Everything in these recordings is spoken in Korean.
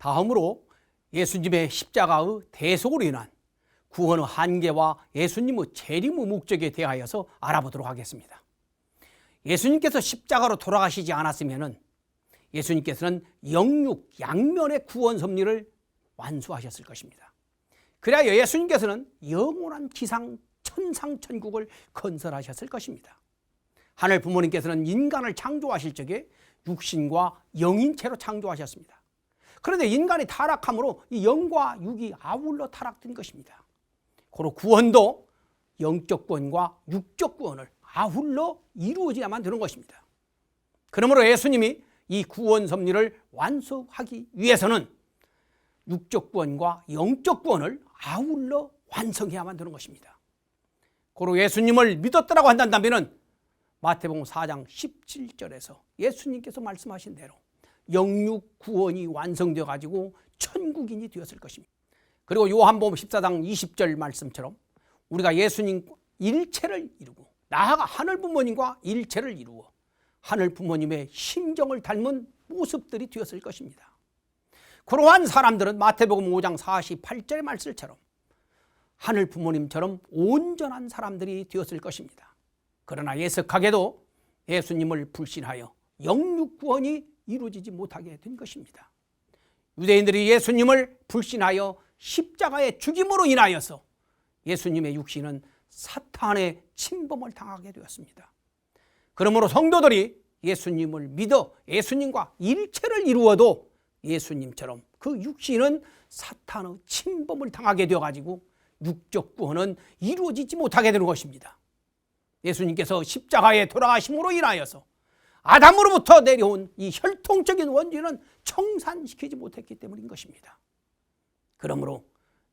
다음으로 예수님의 십자가의 대속으로 인한 구원의 한계와 예수님의 재림의 목적에 대하여서 알아보도록 하겠습니다. 예수님께서 십자가로 돌아가시지 않았으면 예수님께서는 영육 양면의 구원 섭리를 완수하셨을 것입니다. 그래야 예수님께서는 영원한 지상 천상 천국을 건설하셨을 것입니다. 하늘 부모님께서는 인간을 창조하실 적에 육신과 영인체로 창조하셨습니다. 그런데 인간이 타락함으로 이 영과 육이 아울러 타락된 것입니다. 고로 구원도 영적 구원과 육적 구원을 아울러 이루어져야만 되는 것입니다. 그러므로 예수님이 이 구원 섭리를 완수하기 위해서는 육적 구원과 영적 구원을 아울러 완성해야만 되는 것입니다. 고로 예수님을 믿었다고 한다면 마태복음 4장 17절에서 예수님께서 말씀하신 대로 영육 구원이 완성되어 가지고 천국인이 되었을 것입니다. 그리고 요한복음 14장 20절 말씀처럼 우리가 예수님 일체를 이루고 나아가 하늘 부모님과 일체를 이루어 하늘 부모님의 심정을 닮은 모습들이 되었을 것입니다. 그러한 사람들은 마태복음 5장 48절의 말씀처럼 하늘 부모님처럼 온전한 사람들이 되었을 것입니다. 그러나 예석하게도 예수님을 불신하여 영육 구원이 이루어지지 못하게 된 것입니다. 유대인들이 예수님을 불신하여 십자가의 죽임으로 인하여서 예수님의 육신은 사탄의 침범을 당하게 되었습니다. 그러므로 성도들이 예수님을 믿어 예수님과 일체를 이루어도 예수님처럼 그 육신은 사탄의 침범을 당하게 되어가지고 육적 구원은 이루어지지 못하게 되는 것입니다. 예수님께서 십자가에 돌아가심으로 인하여서 아담으로부터 내려온 이 혈통적인 원죄는 청산시키지 못했기 때문인 것입니다. 그러므로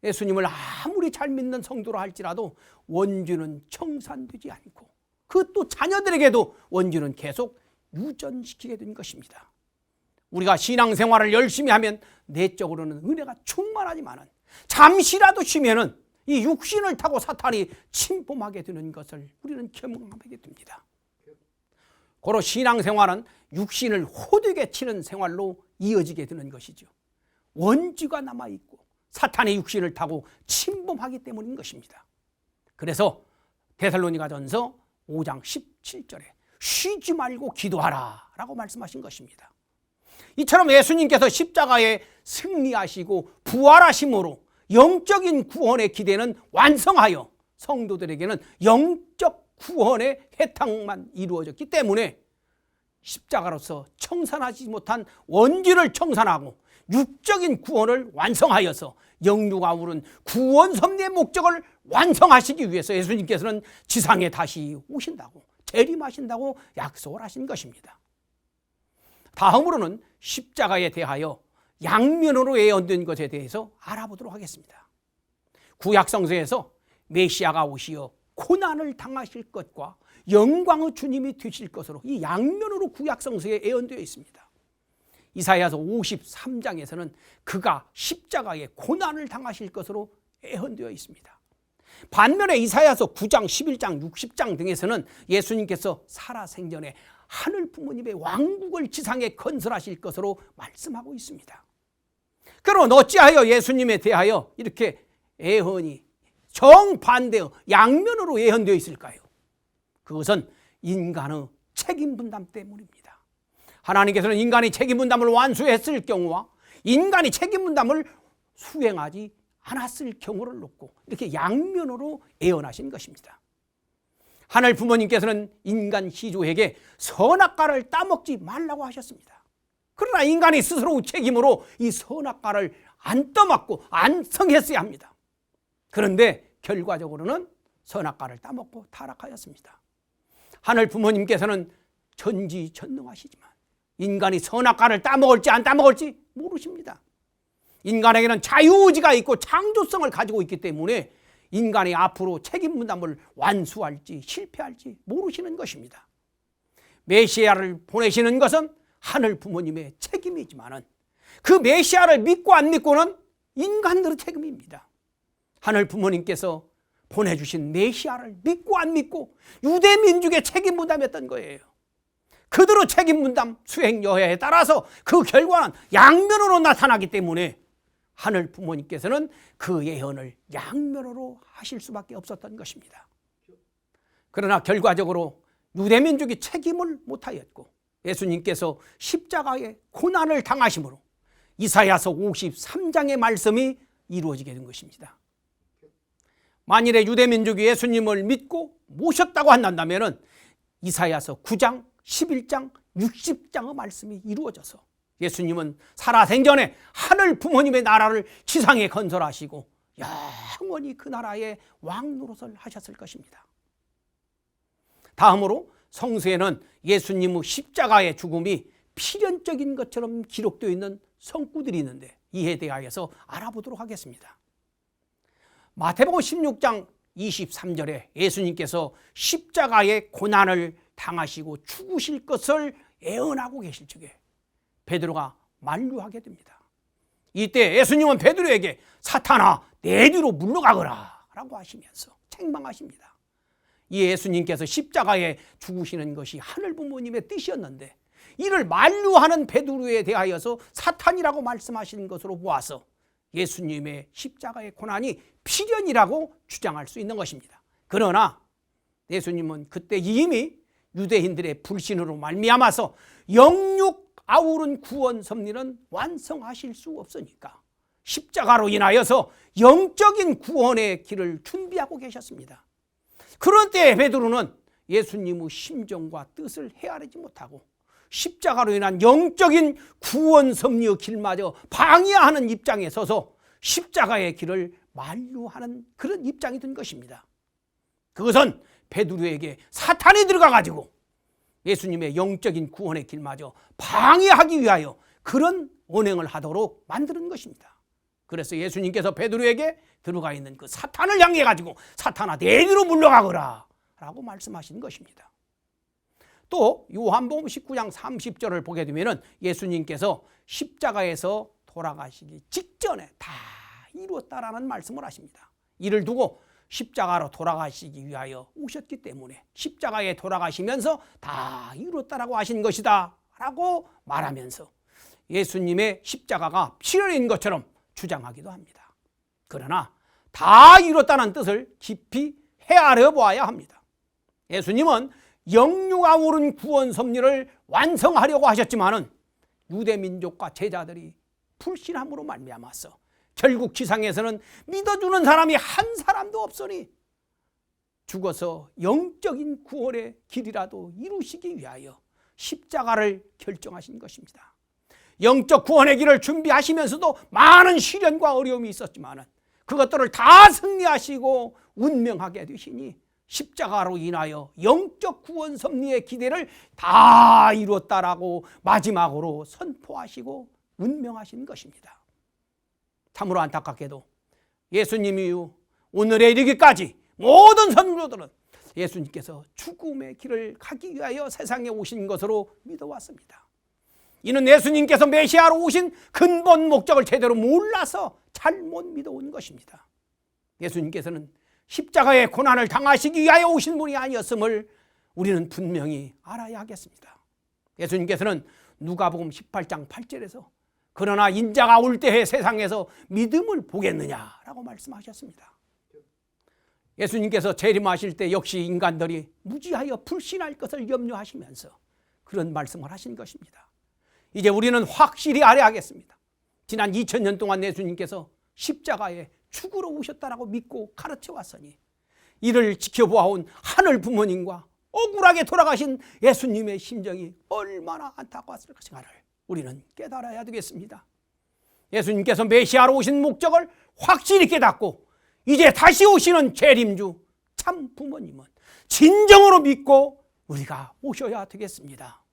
예수님을 아무리 잘 믿는 성도라 할지라도 원죄는 청산되지 않고 그 또 자녀들에게도 원죄는 계속 유전시키게 된 것입니다. 우리가 신앙생활을 열심히 하면 내적으로는 은혜가 충만하지만 잠시라도 쉬면은 이 육신을 타고 사탄이 침범하게 되는 것을 우리는 경험하게 됩니다. 고로 신앙생활은 육신을 호되게 치는 생활로 이어지게 되는 것이죠. 원죄가 남아있고 사탄의 육신을 타고 침범하기 때문인 것입니다. 그래서 데살로니가전서 5장 17절에 쉬지 말고 기도하라 라고 말씀하신 것입니다. 이처럼 예수님께서 십자가에 승리하시고 부활하심으로 영적인 구원의 기대는 완성하여 성도들에게는 영적 구원의 혜택만 이루어졌기 때문에 십자가로서 청산하지 못한 원죄를 청산하고 육적인 구원을 완성하여서 영육 아우른 구원 섭리의 목적을 완성하시기 위해서 예수님께서는 지상에 다시 오신다고 재림하신다고 약속을 하신 것입니다. 다음으로는 십자가에 대하여 양면으로 예언된 것에 대해서 알아보도록 하겠습니다. 구약성서에서 메시아가 오시어 고난을 당하실 것과 영광의 주님이 되실 것으로 이 양면으로 구약성서에 예언되어 있습니다. 이사야서 53장에서는 그가 십자가에 고난을 당하실 것으로 예언되어 있습니다. 반면에 이사야서 9장, 11장, 60장 등에서는 예수님께서 살아생전에 하늘 부모님의 왕국을 지상에 건설하실 것으로 말씀하고 있습니다. 그럼 어찌하여 예수님에 대하여 이렇게 예언이 정반대의 양면으로 예언되어 있을까요? 그것은 인간의 책임 분담 때문입니다. 하나님께서는 인간이 책임 분담을 완수했을 경우와 인간이 책임 분담을 수행하지 않았을 경우를 놓고 이렇게 양면으로 예언하신 것입니다. 하늘 부모님께서는 인간 시조에게 선악과를 따먹지 말라고 하셨습니다. 그러나 인간이 스스로 책임으로 이 선악과를 안 떠먹고 안 성했어야 합니다. 그런데 결과적으로는 선악과를 따먹고 타락하였습니다. 하늘 부모님께서는 전지전능하시지만 인간이 선악과를 따먹을지 안 따먹을지 모르십니다. 인간에게는 자유의지가 있고 창조성을 가지고 있기 때문에 인간이 앞으로 책임 분담을 완수할지 실패할지 모르시는 것입니다. 메시아를 보내시는 것은 하늘 부모님의 책임이지만 그 메시아를 믿고 안 믿고는 인간들의 책임입니다. 하늘 부모님께서 보내주신 메시아를 믿고 안 믿고 유대 민족의 책임 분담했던 거예요. 그대로 책임 분담 수행 여하에 따라서 그 결과는 양면으로 나타나기 때문에 하늘 부모님께서는 그 예언을 양면으로 하실 수밖에 없었던 것입니다. 그러나 결과적으로 유대민족이 책임을 못하였고 예수님께서 십자가의 고난을 당하심으로 이사야서 53장의 말씀이 이루어지게 된 것입니다. 만일에 유대민족이 예수님을 믿고 모셨다고 한다면 이사야서 9장, 11장, 60장의 말씀이 이루어져서 예수님은 살아생전에 하늘 부모님의 나라를 지상에 건설하시고 영원히 그 나라의 왕 노릇을 하셨을 것입니다. 다음으로 성서에는 예수님의 십자가의 죽음이 필연적인 것처럼 기록되어 있는 성구들이 있는데 이에 대하여서 알아보도록 하겠습니다. 마태복음 16장 23절에 예수님께서 십자가의 고난을 당하시고 죽으실 것을 예언하고 계실 적에 베드로가 만류하게 됩니다. 이때 예수님은 베드로에게 사탄아 내 뒤로 물러가거라 라고 하시면서 책망하십니다. 이 예수님께서 십자가에 죽으시는 것이 하늘 부모님의 뜻이었는데 이를 만류하는 베드로에 대하여서 사탄이라고 말씀하시는 것으로 보아서 예수님의 십자가의 고난이 필연이라고 주장할 수 있는 것입니다. 그러나 예수님은 그때 이미 유대인들의 불신으로 말미암아서 영육 아우른 구원 섭리는 완성하실 수 없으니까 십자가로 인하여서 영적인 구원의 길을 준비하고 계셨습니다. 그런 때에 베드로는 예수님의 심정과 뜻을 헤아리지 못하고 십자가로 인한 영적인 구원 섭리의 길마저 방해하는 입장에 서서 십자가의 길을 만류하는 그런 입장이 된 것입니다. 그것은 베드로에게 사탄이 들어가가지고 예수님의 영적인 구원의 길마저 방해하기 위하여 그런 언행을 하도록 만드는 것입니다. 그래서 예수님께서 베드로에게 들어가 있는 그 사탄을 향해 가지고 사탄아 내 뒤로 물러가거라 라고 말씀하신 것입니다. 또 요한복음 19장 30절을 보게 되면 예수님께서 십자가에서 돌아가시기 직전에 다 이루었다라는 말씀을 하십니다. 이를 두고 십자가로 돌아가시기 위하여 오셨기 때문에 십자가에 돌아가시면서 다 이루었다라고 하신 것이다 라고 말하면서 예수님의 십자가가 필연인 것처럼 주장하기도 합니다. 그러나 다 이뤘다는 뜻을 깊이 헤아려 보아야 합니다. 예수님은 영육아 오른 구원 섭리를 완성하려고 하셨지만은 유대민족과 제자들이 불신함으로 말미암아서 결국 지상에서는 믿어주는 사람이 한 사람도 없으니 죽어서 영적인 구원의 길이라도 이루시기 위하여 십자가를 결정하신 것입니다. 영적 구원의 길을 준비하시면서도 많은 시련과 어려움이 있었지만 그것들을 다 승리하시고 운명하게 되시니 십자가로 인하여 영적 구원 섭리의 기대를 다 이뤘다라고 마지막으로 선포하시고 운명하신 것입니다. 참으로 안타깝게도 예수님이 오늘에 이르기까지 모든 선교들은 예수님께서 죽음의 길을 가기 위하여 세상에 오신 것으로 믿어왔습니다. 이는 예수님께서 메시아로 오신 근본 목적을 제대로 몰라서 잘못 믿어온 것입니다. 예수님께서는 십자가의 고난을 당하시기 위하여 오신 분이 아니었음을 우리는 분명히 알아야 하겠습니다. 예수님께서는 누가복음 18장 8절에서 그러나 인자가 올 때에 세상에서 믿음을 보겠느냐라고 말씀하셨습니다. 예수님께서 재림하실 때 역시 인간들이 무지하여 불신할 것을 염려하시면서 그런 말씀을 하신 것입니다. 이제 우리는 확실히 알아야 하겠습니다. 지난 2000년 동안 예수님께서 십자가에 죽으러 오셨다라고 믿고 가르쳐 왔으니 이를 지켜보아온 하늘 부모님과 억울하게 돌아가신 예수님의 심정이 얼마나 안타까웠을 것인가를 우리는 깨달아야 되겠습니다. 예수님께서 메시아로 오신 목적을 확실히 깨닫고 이제 다시 오시는 재림주 참 부모님은 진정으로 믿고 우리가 오셔야 되겠습니다.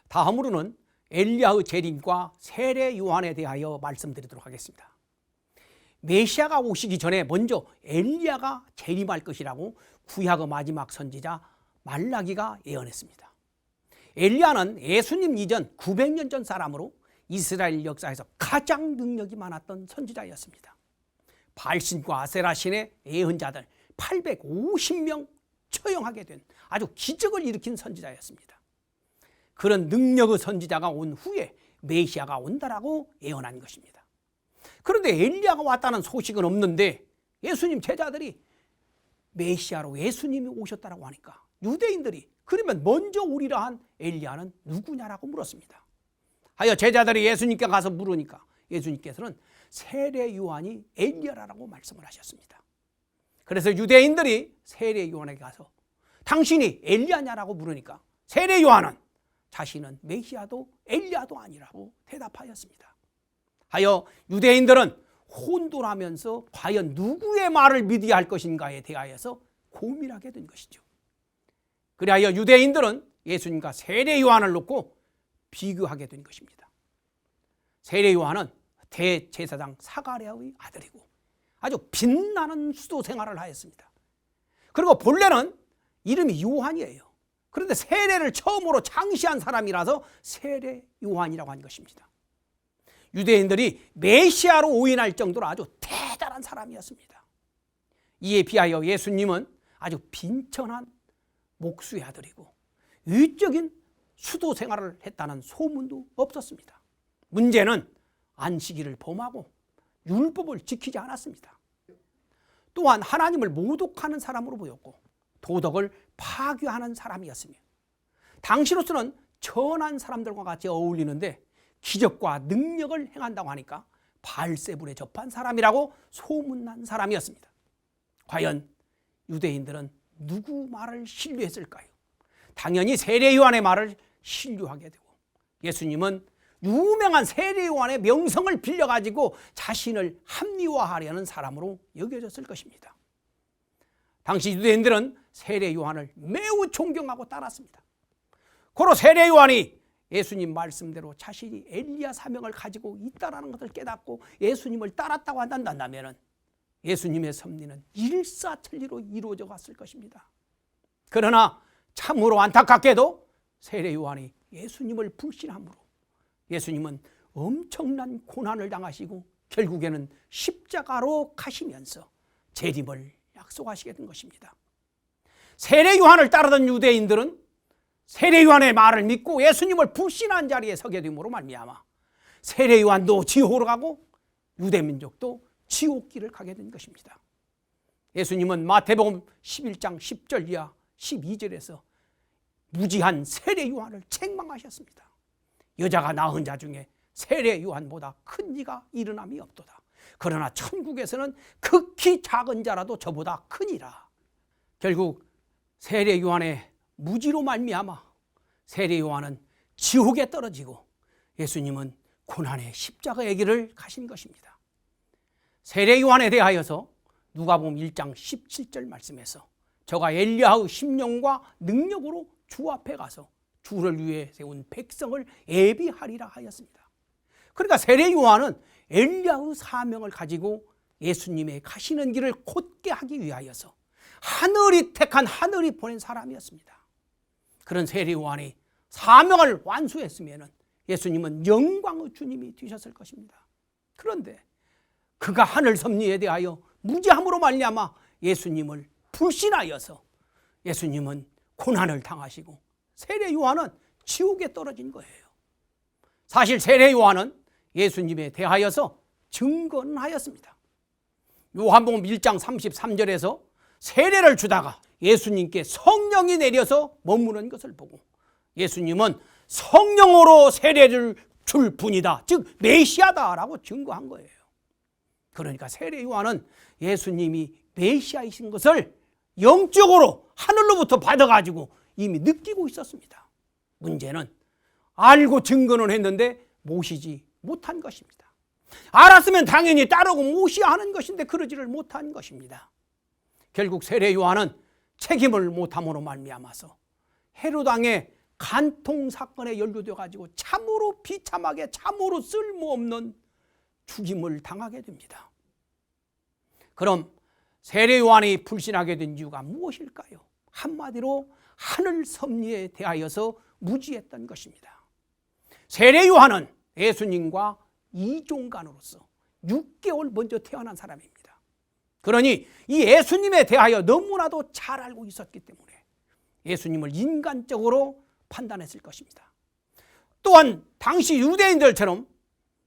다음으로는 엘리야의 재림과 세례 요한에 대하여 말씀드리도록 하겠습니다. 메시아가 오시기 전에 먼저 엘리야가 재림할 것이라고 구약의 마지막 선지자 말라기가 예언했습니다. 엘리야는 예수님 이전 900년 전 사람으로 이스라엘 역사에서 가장 능력이 많았던 선지자였습니다. 바알신과 아세라 신의 예언자들 850명 처형하게 된 아주 기적을 일으킨 선지자였습니다. 그런 능력의 선지자가 온 후에 메시아가 온다라고 예언한 것입니다. 그런데 엘리야가 왔다는 소식은 없는데 예수님 제자들이 메시아로 예수님이 오셨다라고 하니까 유대인들이 그러면 먼저 오리라 한 엘리야는 누구냐라고 물었습니다. 하여 제자들이 예수님께 가서 물으니까 예수님께서는 세례 요한이 엘리야라고 말씀을 하셨습니다. 그래서 유대인들이 세례 요한에게 가서 당신이 엘리야냐라고 물으니까 세례 요한은 자신은 메시아도 엘리야도 아니라고 대답하였습니다. 하여 유대인들은 혼돈하면서 과연 누구의 말을 믿어야 할 것인가에 대하여서 고민하게 된 것이죠. 그리하여 유대인들은 예수님과 세례 요한을 놓고 비교하게 된 것입니다. 세례 요한은 대제사장 사가랴의 아들이고 아주 빛나는 수도 생활을 하였습니다. 그리고 본래는 이름이 요한이에요. 그런데 세례를 처음으로 창시한 사람이라서 세례 요한이라고 한 것입니다. 유대인들이 메시아로 오인할 정도로 아주 대단한 사람이었습니다. 이에 비하여 예수님은 아주 빈천한 목수의 아들이고 위적인 수도 생활을 했다는 소문도 없었습니다. 문제는 안식일을 범하고 율법을 지키지 않았습니다. 또한 하나님을 모독하는 사람으로 보였고 도덕을 파괴하는 사람이었으며 당시로서는 천한 사람들과 같이 어울리는데 기적과 능력을 행한다고 하니까 바알세불에 접한 사람이라고 소문난 사람이었습니다. 과연 유대인들은 누구 말을 신뢰했을까요? 당연히 세례 요한의 말을 신뢰하게 되고 예수님은 유명한 세례 요한의 명성을 빌려가지고 자신을 합리화하려는 사람으로 여겨졌을 것입니다. 당시 유대인들은 세례 요한을 매우 존경하고 따랐습니다. 고로 세례 요한이 예수님 말씀대로 자신이 엘리야 사명을 가지고 있다는 것을 깨닫고 예수님을 따랐다고 한다면 예수님의 섭리는 일사천리로 이루어져 갔을 것입니다. 그러나 참으로 안타깝게도 세례 요한이 예수님을 불신함으로 예수님은 엄청난 고난을 당하시고 결국에는 십자가로 가시면서 재림을 약속하시게 된 것입니다. 세례 요한을 따르던 유대인들은 세례 요한의 말을 믿고 예수님을 불신한 자리에 서게 됨으로 말미암아 세례 요한도 지옥으로 가고 유대민족도 지옥길을 가게 된 것입니다. 예수님은 마태복음 11장 10절 이하 12절에서 무지한 세례 요한을 책망하셨습니다. 여자가 낳은 자 중에 세례 요한보다 큰 이가 일어남이 없도다. 그러나 천국에서는 극히 작은 자라도 저보다 크니라. 결국 세례 요한의 무지로 말미암아 세례 요한은 지옥에 떨어지고 예수님은 고난의 십자가의 길을 가신 것입니다. 세례 요한에 대하여서 누가복음 1장 17절 말씀에서 저가 엘리야의 심령과 능력으로 주 앞에 가서 주를 위해 세운 백성을 예비하리라 하였습니다. 그러니까 세례 요한은 엘리야의 사명을 가지고 예수님의 가시는 길을 곧게 하기 위하여서 하늘이 택한 하늘이 보낸 사람이었습니다. 그런 세례 요한이 사명을 완수했으면 예수님은 영광의 주님이 되셨을 것입니다. 그런데 그가 하늘 섭리에 대하여 무지함으로 말미암아 예수님을 불신하여서 예수님은 고난을 당하시고 세례 요한은 지옥에 떨어진 거예요. 사실 세례 요한은 예수님에 대하여서 증거는 하였습니다. 요한복음 1장 33절에서 세례를 주다가 예수님께 성령이 내려서 머무는 것을 보고 예수님은 성령으로 세례를 줄 분이다, 즉 메시아다라고 증거한 거예요. 그러니까 세례 요한은 예수님이 메시아이신 것을 영적으로 하늘로부터 받아가지고 이미 느끼고 있었습니다. 문제는 알고 증거는 했는데 모시지 못한 것입니다. 알았으면 당연히 따르고 모셔야 하는 것인데 그러지를 못한 것입니다. 결국 세례 요한은 책임을 못함으로 말미암아서 헤롯 왕의 간통 사건에 연루되어 가지고 참으로 비참하게 참으로 쓸모없는 죽임을 당하게 됩니다. 그럼 세례 요한이 불신하게 된 이유가 무엇일까요? 한마디로 하늘 섭리에 대하여서 무지했던 것입니다. 세례 요한은 예수님과 이종간으로서 6개월 먼저 태어난 사람입니다. 그러니 이 예수님에 대하여 너무나도 잘 알고 있었기 때문에 예수님을 인간적으로 판단했을 것입니다. 또한 당시 유대인들처럼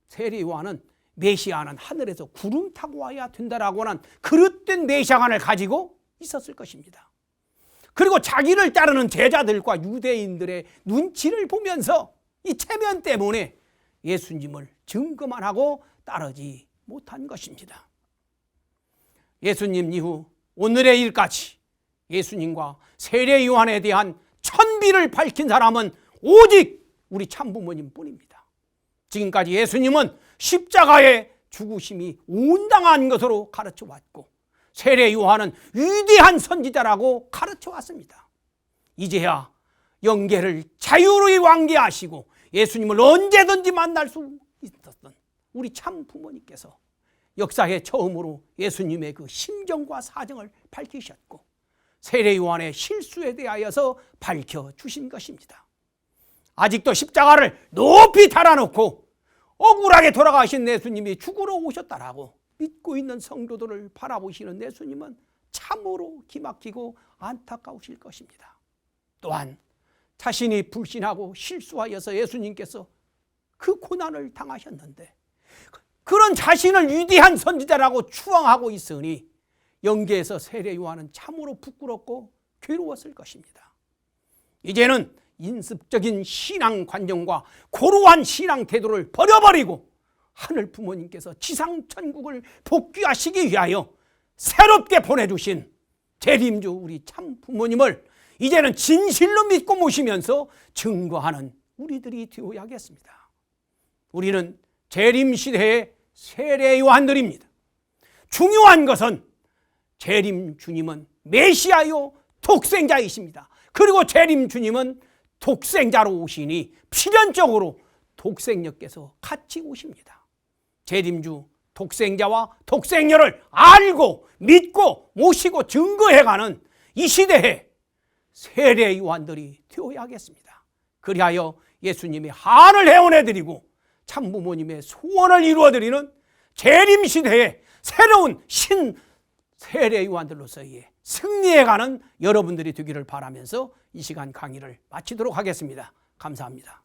세례 요한은 메시아는 하늘에서 구름 타고 와야 된다라고 하는 그릇된 메시아관을 가지고 있었을 것입니다. 그리고 자기를 따르는 제자들과 유대인들의 눈치를 보면서 이 체면 때문에 예수님을 증거만 하고 따르지 못한 것입니다. 예수님 이후 오늘의 일까지 예수님과 세례 요한에 대한 천비를 밝힌 사람은 오직 우리 참부모님 뿐입니다. 지금까지 예수님은 십자가의 죽으심이 온당한 것으로 가르쳐 왔고 세례 요한은 위대한 선지자라고 가르쳐 왔습니다. 이제야 영계를 자유로이 왕래하시고 예수님을 언제든지 만날 수 있었던 우리 참부모님께서 역사에 처음으로 예수님의 그 심정과 사정을 밝히셨고 세례 요한의 실수에 대하여서 밝혀주신 것입니다. 아직도 십자가를 높이 달아놓고 억울하게 돌아가신 예수님이 죽으러 오셨다라고 믿고 있는 성도들을 바라보시는 예수님은 참으로 기막히고 안타까우실 것입니다. 또한 자신이 불신하고 실수하여서 예수님께서 그 고난을 당하셨는데 그런 자신을 위대한 선지자라고 추앙하고 있으니 영계에서 세례 요한은 참으로 부끄럽고 괴로웠을 것입니다. 이제는 인습적인 신앙 관념과 고루한 신앙 태도를 버려버리고 하늘 부모님께서 지상 천국을 복귀하시기 위하여 새롭게 보내주신 재림주 우리 참 부모님을 이제는 진실로 믿고 모시면서 증거하는 우리들이 되어야겠습니다. 우리는 재림 시대의 세례 요한들입니다. 중요한 것은 재림 주님은 메시아요 독생자이십니다. 그리고 재림 주님은 독생자로 오시니 필연적으로 독생녀께서 같이 오십니다. 재림주 독생자와 독생녀를 알고 믿고 모시고 증거해가는 이 시대에 세례 요한들이 되어야겠습니다. 그리하여 예수님이 한을 회원해드리고 참부모님의 소원을 이루어드리는 재림시대에 새로운 신 세례 요한들로서의 승리해가는 여러분들이 되기를 바라면서 이 시간 강의를 마치도록 하겠습니다. 감사합니다.